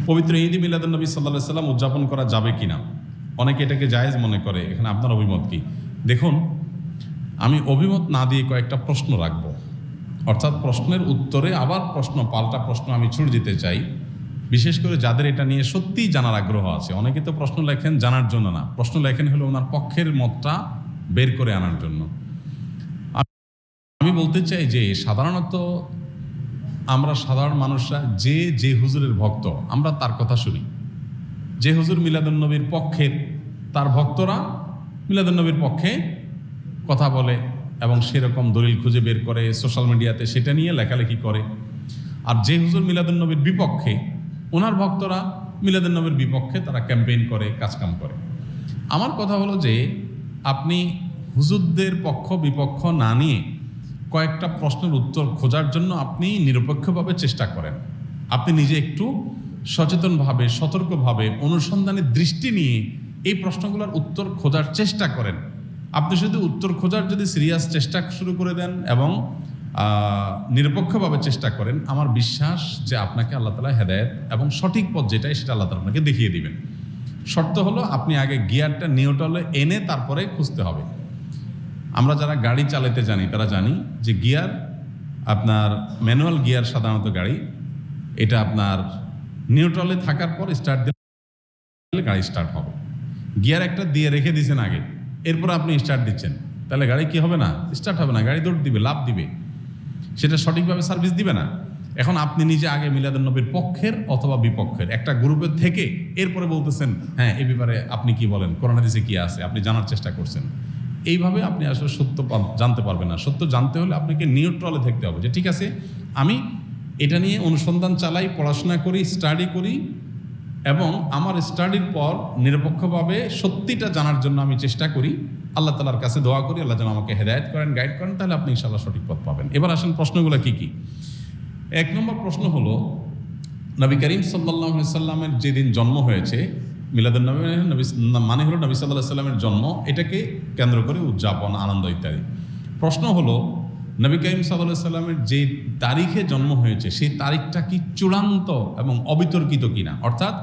পবিত্র ঈদ মিলাদুন্নবী সাল্লাল্লাহু আলাইহি সাল্লাম উদযাপন করা যাবে কিনা, অনেকে এটাকে জায়েজ মনে করে। এখানে আপনার অভিমত কি? দেখুন, আমি অভিমত না দিয়ে কয়েকটা প্রশ্ন রাখব, অর্থাৎ প্রশ্নের উত্তরে আবার পাল্টা প্রশ্ন আমি ছুড়ে দিতে চাই, বিশেষ করে যাদের এটা নিয়ে সত্যিই জানার আগ্রহ আছে। অনেকে তো প্রশ্ন লেখেন জানার জন্য না, প্রশ্ন লেখেন হলো ওনার পক্ষের মতটা বের করে আনার জন্য। আমি বলতে চাই যে সাধারণত আমরা সাধারণ মানুষরা যে হুজুরের ভক্ত, আমরা তার কথা শুনি। যে হুজুর মিলাদুন্নবীর পক্ষের, তার ভক্তরা মিলাদুন্নবীর পক্ষে কথা বলে এবং সেরকম দলিল খুঁজে বের করে সোশ্যাল মিডিয়াতে সেটা নিয়ে লেখালেখি করে। আর যে হুজুর মিলাদুন্নবীর বিপক্ষে, ওনার ভক্তরা মিলাদুন্নবীর বিপক্ষে তারা ক্যাম্পেইন করে, কাজকাম করে। আমার কথা হলো যে আপনি হুজুরদের পক্ষ বিপক্ষ না নিয়ে কয়েকটা প্রশ্নের উত্তর খোঁজার জন্য আপনি নিরপেক্ষভাবে চেষ্টা করেন। আপনি নিজে একটু সচেতনভাবে, সতর্কভাবে, অনুসন্ধানের দৃষ্টি নিয়ে এই প্রশ্নগুলোর উত্তর খোঁজার চেষ্টা করেন। আপনি শুধু উত্তর খোঁজার যদি সিরিয়াস চেষ্টা শুরু করে দেন এবং নিরপেক্ষভাবে চেষ্টা করেন, আমার বিশ্বাস যে আপনাকে আল্লাহ তাআলা হেদায়েত এবং সঠিক পথ যেটাই সেটা আল্লাহ তাআলা আপনাকে দেখিয়ে দিবেন। শর্ত হলো আপনি আগে গিয়ারটা নিউট্রালে এনে তারপরে খুঁজতে হবে। আমরা যারা গাড়ি চালাতে জানি তারা জানি যে গিয়ার, আপনার ম্যানুয়াল গিয়ার সাধারণত গাড়ি, এটা আপনার নিউট্রালে থাকার পর স্টার্ট দিলে গাড়ি স্টার্ট হবে। গিয়ার একটা দিয়ে রেখে দিয়েছেন আগে, এরপর আপনি স্টার্ট দিচ্ছেন, তাহলে গাড়ি কি হবে না? স্টার্ট হবে না, গাড়ি দৌড় দিবে, লাফ দিবে, সেটা সঠিকভাবে সার্ভিস দিবে না। এখন আপনি নিজে আগে মিলাদুন্নবীর পক্ষের অথবা বিপক্ষের একটা গ্রুপের থেকে এরপরে বলতেছেন হ্যাঁ এই ব্যাপারে আপনি কি বলেন, কোরআন হাদিসে কি আছে, আপনি জানার চেষ্টা করছেন। এইভাবে আপনি আসলে সত্য জানতে পারবেন না। সত্য জানতে হলে আপনাকে নিউট্রালে থাকতে হবে, যে ঠিক আছে আমি এটা নিয়ে অনুসন্ধান চালাই, পড়াশোনা করি, স্টাডি করি এবং আমার স্টাডির পর নিরপেক্ষভাবে সত্যিটা জানার জন্য আমি চেষ্টা করি। আল্লাহ তাআলার কাছে দোয়া করি আল্লাহ যেন আমাকে হেদায়েত করেন, গাইড করেন, তাহলে আপনি ইনশাআল্লাহ সঠিক পথ পাবেন। এবার আসেন প্রশ্নগুলো কি কি। এক নম্বর প্রশ্ন হলো, নবী করিম সাল্লাল্লাহু আলাইহি সাল্লামের যেদিন জন্ম হয়েছে, মিলাদুন্নবী মানে হলো নবী সাল্লাল্লাহু আলাইহি সাল্লামের জন্ম, এটাকে কেন্দ্র করে উদযাপন, আনন্দ ইত্যাদি। প্রশ্ন হলো, নবী করিম সাল্লাল্লাহু আলাইহি সাল্লামের যে তারিখে জন্ম হয়েছে সেই তারিখটা কি চূড়ান্ত এবং অবিতর্কিত কিনা, অর্থাৎ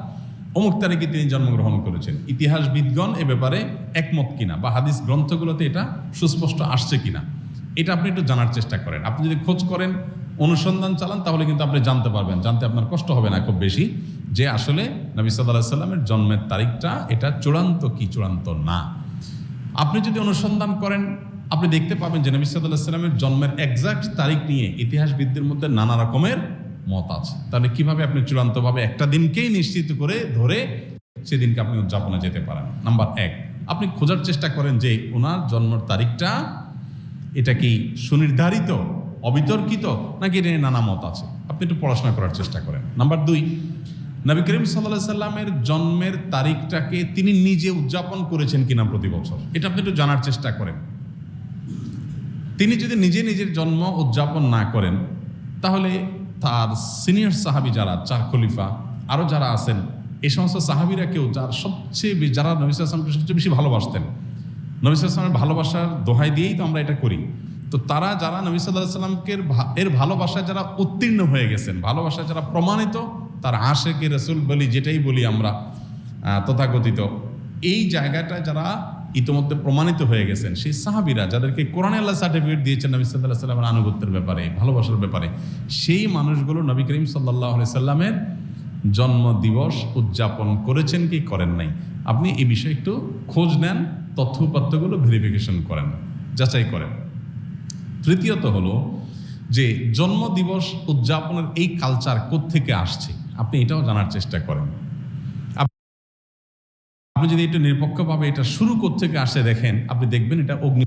অমুক তারিখে তিনি জন্মগ্রহণ করেছেন, ইতিহাসবিদগণ এ ব্যাপারে একমত কিনা, বা হাদিস গ্রন্থগুলোতে এটা সুস্পষ্ট আসছে কিনা, এটা আপনি একটু জানার চেষ্টা করেন। আপনি যদি খোঁজ করেন, অনুসন্ধান চালান, তাহলে কিন্তু আপনি জানতে পারবেন, জানতে আপনার কষ্ট হবে না খুব বেশি, যে আসলে নবী সাল্লাল্লাহু আলাইহি সাল্লামের জন্মের তারিখটা এটা চূড়ান্ত কি চূড়ান্ত না। আপনি যদি অনুসন্ধান করেন, আপনি দেখতে পাবেন যে নবী সাল্লাল্লাহু আলাইহি সাল্লামের জন্মের এক্সাক্ট তারিখ নিয়ে ইতিহাসবিদদের মধ্যে নানা রকমের মত আছে। তাহলে কিভাবে আপনি চূড়ান্তভাবে একটা দিনকেই নিশ্চিত করে ধরে সেদিনকে আপনি উদযাপনে যেতে পারেন? নাম্বার এক, আপনি খোঁজার চেষ্টা করেন যে ওনার জন্মের তারিখটা এটা কি সুনির্ধারিত, অবিতর্কিত, নাকি এটা নানা মত আছে, আপনি একটু পড়াশোনা করার চেষ্টা করেন। নাম্বার দুই, নবী করিম সাল্লাল্লাহু আলাইহি সাল্লামের জন্মের তারিখটাকে তিনি নিজে উদযাপন করেছেন কিনা প্রতি বছর, এটা আপনি একটু জানার চেষ্টা করেন। তিনি যদি নিজের জন্ম উদযাপন না করেন, তাহলে তার সিনিয়র সাহাবি যারা, চার খলিফা আরও যারা আছেন, এই সমস্ত সাহাবিরা কেউ যারা নবী সাল্লাল্লাহু আলাইহি ওয়াসাল্লামকে সবচেয়ে বেশি ভালোবাসতেন, নবী সাল্লাল্লাহু আলাইহি ওয়াসাল্লামের ভালোবাসার দোহাই দিয়েই তো আমরা এটা করি, তো তারা যারা নবী সাল্লাল্লাহু আলাইহি ওয়াসাল্লামকে এর ভালোবাসায় যারা উত্তীর্ণ হয়ে গেছেন, ভালোবাসায় যারা প্রমাণিত, তার আশেকে রাসূল বলি, যেটাই বলি আমরা তথাকথিত, এই জায়গাটায় যারা ইতিমধ্যে প্রমাণিত হয়ে গেছেন, সেই সাহাবীরা যাদেরকে কোরআনে আল্লাহ সার্টিফিকেট দিয়েছেন নবী সাল্লাল্লাহু আলাইহি ওয়াসাল্লামের আনুগত্যের ব্যাপারে, ভালোবাসার ব্যাপারে, সেই মানুষগুলো নবী করিম সাল্লাল্লাহু আলাইহি সাল্লামের জন্ম দিবস উদযাপন করেছেন কি করেন নাই, আপনি এই বিষয়ে একটু খোঁজ নেন, তথ্য উপাত্তগুলো ভেরিফিকেশন করেন, যাচাই করেন। তৃতীয়ত হলো যে জন্ম দিবস উদযাপনের এই কালচার কোত্থেকে আসছে, আপনি এটাও জানার চেষ্টা করেন। আপনি যদি এটা নিরপেক্ষভাবে এটা শুরু কোত্থেকে আসে দেখেন, আপনি দেখবেন এটা অগ্নি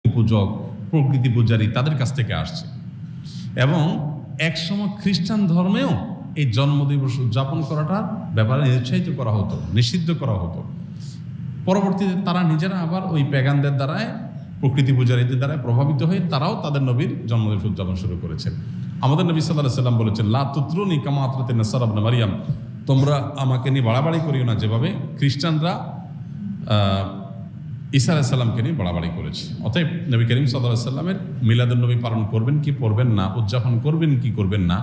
পূজক, প্রকৃতি পূজারী, তাদের কাছ থেকে আসছে। এবং একসময় খ্রিস্টান ধর্মেও এই জন্মদিবস উদযাপন করাটার ব্যাপারে নিরুৎসাহিত করা হতো, নিষিদ্ধ করা হতো। পরবর্তীতে তারা নিজেরা আবার ওই প্যাগানদের দ্বারায়, প্রকৃতি পূজারীদের দ্বারায় প্রভাবিত হয়ে তারাও তাদের নবীর জন্মদিবস উদযাপন শুরু করেছে। আমাদের নবী সাল্লাল্লাহু আলাইহি সাল্লাম বলেছেন, লা তুতরুনি কামা আতরাতিন নাসারা ইবনে মারইয়াম, তোমরা আমাকে নিয়ে বাড়াবাড়ি করিও না, যেভাবে খ্রিস্টানরা ঈসা আলাইহিস সালামকে নিয়ে বাড়াবাড়ি করেছে। অতএব নবী করিম সাল্লাল্লাহু আলাইহি সাল্লামের মিলাদুন নবী পালন করবেন কি করবেন না, উদযাপন করবেন কি করবেন না,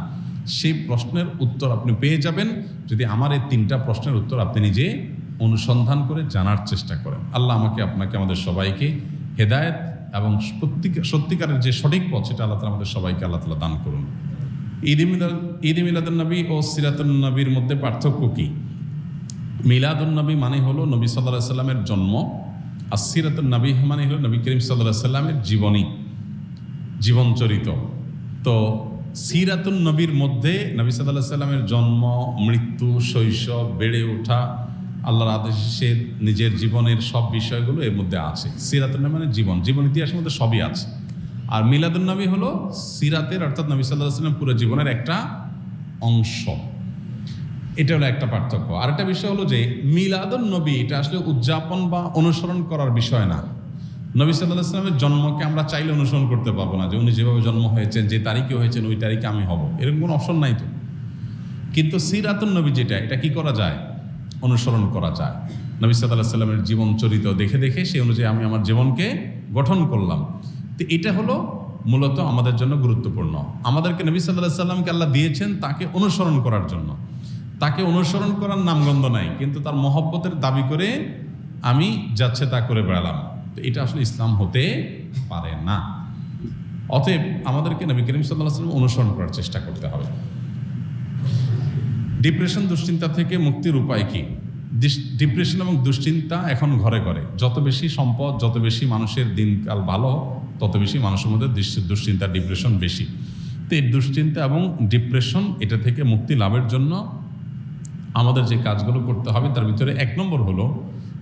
সেই প্রশ্নের উত্তর আপনি পেয়ে যাবেন যদি আমার এই 3টা প্রশ্নের উত্তর আপনি নিজে অনুসন্ধান করে জানার চেষ্টা করেন। আল্লাহ আমাকে আপনাকে আমাদের সবাইকে হেদায়েত এবং সত্যিকারের যে সঠিক পথ সেটা আল্লাহ তাআলা আমাদের সবাইকে আল্লাহ তাআলা দান করুন। ঈদ মিলাদুন নবী ও সিরাতুন নবীর মধ্যে পার্থক্য কি? মিলাদুন নবী মানে হলো নবী সাল্লাল্লাহু আলাইহি সাল্লামের জন্ম, আর সিরাতুন নবী মানে হলো নবী করিম সাল্লাল্লাহু আলাইহি সাল্লামের জীবনচরিত। তো সিরাতুন নবীর মধ্যে নবী সাল্লাল্লাহু আলাইহি সাল্লামের জন্ম, মৃত্যু, শৈশব, বেড়ে ওঠা, আল্লাহর আদেশে নিজের জীবনের সব বিষয়গুলো এর মধ্যে আছে। সিরাতুন নবী মানে জীবন ইতিহাসের মধ্যে সবই আছে। আর মিলাদুন নবী হলো সিরাতের অর্থাৎ নবী সাল্লাল্লাহু আলাইহি সাল্লাম পুরো জীবনের একটা অংশ। এটা হলো একটা পার্থক্য। আরেকটা বিষয় হলো যে মিলাদুন নবী এটা আসলে উদযাপন বা অনুসরণ করার বিষয় না। নবী সাল্লাল্লাহু আলাইহি সাল্লামের জন্মকে আমরা চাইলে অনুসরণ করতে পারবো না, যে উনি যেভাবে জন্ম হয়েছেন, যে তারিখে হয়েছেন ওই তারিখে আমি হব, এরকম কোনো অপশন নাই তো। কিন্তু সিরাতুন নবী যেটা, এটা কি করা যায়? অনুসরণ করা যায়। নবী সাল্লাল্লাহু আলাইহি সাল্লামের জীবন চরিত্র দেখে দেখে সেই অনুযায়ী আমি আমার জীবনকে গঠন করলাম। তো এটা হলো মূলত আমাদের জন্য গুরুত্বপূর্ণ। আমাদেরকে নবী সাল্লাল্লাহু আলাইহি সাল্লামকে আল্লাহ দিয়েছেন তাকে অনুসরণ করার জন্য। তাকে অনুসরণ করার নামগন্ধ নাই, কিন্তু তার মহব্বতের দাবি করে আমি যাচ্ছে তা করে বেড়ালাম, তো এটা আসলে ইসলাম হতে পারে না। অতএব আমাদেরকে নবী করিম সাল্লাল্লাহু আলাইহি ওয়াসাল্লাম অনুসরণ করার চেষ্টা করতে হবে। ডিপ্রেশন, দুশ্চিন্তা থেকে মুক্তির উপায় কি? ডিপ্রেশন এবং দুশ্চিন্তা এখন ঘরে ঘরে। যত বেশি সম্পদ, যত বেশি মানুষের দিনকাল ভালো, তত বেশি মানুষের মধ্যে দুশ্চিন্তা, ডিপ্রেশন বেশি। তো এই দুশ্চিন্তা এবং ডিপ্রেশন এটা থেকে মুক্তি লাভের জন্য আমাদের যে কাজগুলো করতে হবে তার ভিতরে 1 নম্বর হলো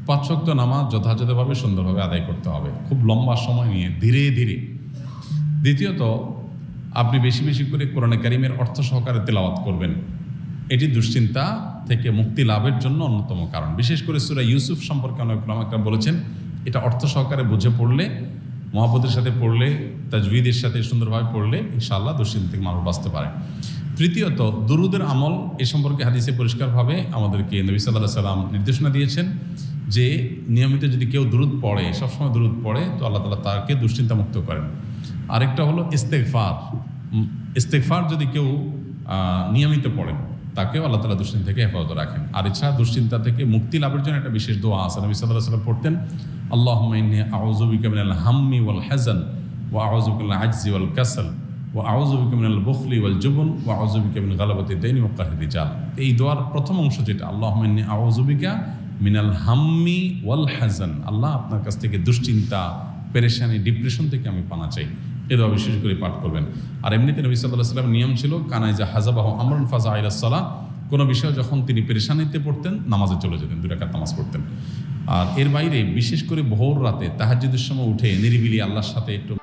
5 ওয়াক্ত নামাজ যথাযথভাবে সুন্দরভাবে আদায় করতে হবে, খুব লম্বা সময় নিয়ে ধীরে ধীরে। দ্বিতীয়ত, আপনি বেশি বেশি করে কোরআনে কারিমের অর্থ সহকারে তেলাওয়াত করবেন। এটি দুশ্চিন্তা থেকে মুক্তি লাভের জন্য অন্যতম কারণ। বিশেষ করে সূরা ইউসুফ সম্পর্কে অনেক উলামায়ে কেরাম বলেছেন, এটা অর্থ সহকারে বুঝে পড়লে, মহব্বতের সাথে পড়লে, তাজবিদের সাথে সুন্দরভাবে পড়লে ইনশাআল্লাহ দুশ্চিন্তা থেকে মানুষ বাঁচতে পারে। তৃতীয়ত, দুরুদের আমল। এ সম্পর্কে হাদিসে পরিষ্কারভাবে আমাদেরকে নবী সাল্লাল্লাহু আলাইহি সাল্লাম নির্দেশনা দিয়েছেন যে নিয়মিত যদি কেউ দুরুদ পড়ে, সবসময় দুরুদ পড়ে, তো আল্লাহ তাআলা তাকে দুশ্চিন্তা মুক্ত করেন। আরেকটা হলো ইস্তেগফার যদি কেউ নিয়মিত পড়েন, তাকেও আল্লাহ তাআলা দুশ্চিন্তা থেকে হেফাজত রাখেন। আর এছাড়া দুশ্চিন্তা থেকে মুক্তি লাভের জন্য একটা বিশেষ দোয়া আছে। নবী সাল্লাল্লাহু আলাইহি সাল্লাম পড়তেন, আল্লাহুম্মা ইন্নী আউযু বিকা মিনাল হাম্মি ওয়াল হাযান ওয়া আউযু বিকা মিনাল আজজি ওয়াল কাসাল ওয়া আউযু বিকা মিনাল বুখলি ওয়াল জুবন ওয়া আউযু বিকা মিন গালাবাতি দাইনি ওয়া কাহরি রিজাল। এই দোয়ার প্রথম অংশ যেটা, আল্লাহুম্মা ইন্নী আউযু বিকা মিনাল হাম্মি ওয়াল হাযান, আল্লাহ আপনার কাছ থেকে দুশ্চিন্তা, পেরেশানি, ডিপ্রেশন থেকে আমি পানা চাই। এই দোয়া বিশেষ করে পাঠ করবেন। আর এমনিতে নবী সাল্লাল্লাহু আলাইহি সাল্লামের নিয়ম ছিল, কানাইজা হাযাবাহু আমরুন ফাজা ইলাস সালাহ, কোনো বিষয় যখন তিনি পেরেশানিতে পড়তেন নামাজে চলে যেতেন, 2 রাকাত নামাজ পড়তেন। আর এর বাইরে বিশেষ করে ভোর রাতে তাহাজ্জুদের সময় উঠে নিরিবিলি আল্লাহর সাথে একটু